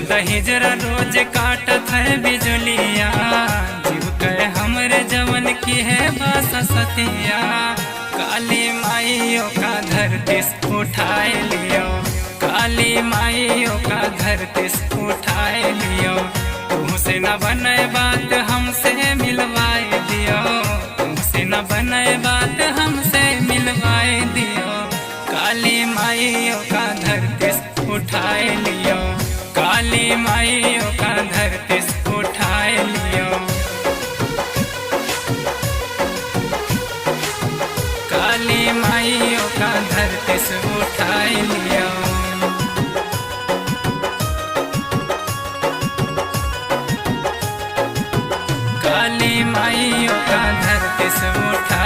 दहिजरा रोज काटत है बिजुलिया, जीव कहे हमरे जवन की है बास सतिया। काली माइयों का धरती से उठाए लियो, काली माइयों का धरती से उठाए लियो। तुमसे न बने बात हमसे मिलवाए दियो, तुमसे न बने बात हमसे मिलवाए दियो। काली माइयों का धरती से उठाए लियो, काली माइयों का धरती से उठाए लियो। काली माइयों का धरती से उठाए लियो। काली माइयों का धरती से उठा